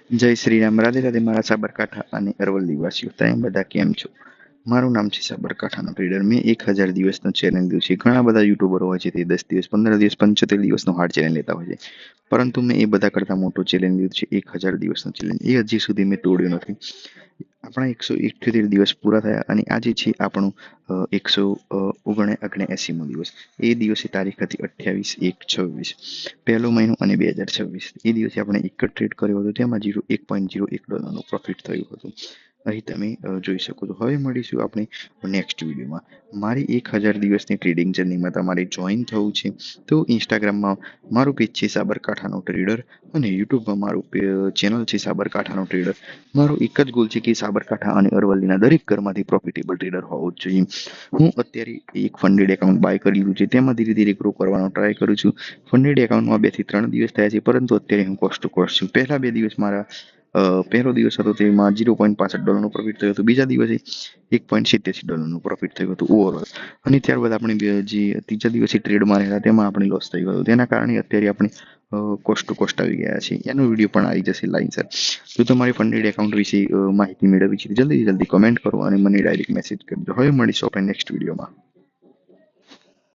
જય શ્રી રામ, રાધે રાધે મારા સાબરકાંઠા અને અરવલ્લી વાસીઓ. તમે બધા કેમ છો? મારું નામ છે સાબરકાંઠાનો ટ્રેડર. મેં 1000 દિવસનો ચેલેન્જ લીધું છે. ઘણા બધા યુટ્યુબરો હોય છે તે 10 દિવસ, 15 દિવસ, 75 દિવસનો હાર્ડ ચેલેન્જ લેતા હોય છે. પરંતુ મેં એ બધા કરતાં મોટો ચેલેન્જ લીધો છે 1000 દિવસનો ચેલેન્જ. એ હજી સુધી મેં તોડ્યો નથી. આપણા 178 દિવસ પૂરા થયા અને આજે છે આપણું 179મો દિવસ. એ દિવસે તારીખ હતી 28/1/26, પહેલો મહિનો અને 2026. એ દિવસે આપણે એક જ ટ્રેડ કર્યો હતો, તેમાં $1.01 પ્રોફિટ થયું હતું. અહીં તમે જોઈ શકો છો. હવે મળીશું આપણે નેક્સ્ટ વિડીયોમાં. મારી 1000 દિવસની ટ્રેડિંગ જર્નીમાં તમારે જોઈન થવું છે તો ઇન્સ્ટાગ્રામમાં મારું પેજ છે સાબરકાંઠાનો ટ્રેડર અને યુટ્યુબમાં મારું ચેનલ છે સાબરકાંઠાનો ટ્રેડર. મારો એક જ ગોલ છે કે સાબરકાંઠા અને અરવલ્લીના દરેક ઘરમાંથી પ્રોફિટેબલ ટ્રેડર હોવો જ જોઈએ. હું અત્યારે એક ફંડેડ એકાઉન્ટ બાય કરી લીધું છે, તેમાં ધીરે ધીરે ગ્રો કરવાનો ટ્રાય કરું છું. ફંડેડ એકાઉન્ટમાં 2 થી 3 દિવસ થયા છે, પરંતુ અત્યારે હું કોસ્ટ ટુ કોસ્ટ છું. પહેલા 2 દિવસ મારા પહેલો દિવસ હતો તેમાં $0.65 પ્રોફિટ થયો હતો. બીજા દિવસે $1.87 પ્રોફિટ થયું હતું ઓવરઓલ. અને ત્યારબાદ આપણે જે ત્રીજા દિવસે ટ્રેડમાં રહેલા તેમાં આપણે લોસ થઈ ગયો. તેના કારણે અત્યારે આપણે કોસ્ટ ટુ કોસ્ટ આવી ગયા છે. એનો વિડીયો પણ આવી જશે લાઈનસર. જો તમારી ફંડેડ એકાઉન્ટ વિશે માહિતી મેળવવી છે જલ્દી કમેન્ટ કરો અને મને ડાયરેક્ટ મેસેજ કરજો. હવે મળીશું આપણે નેક્સ્ટ વિડીયોમાં.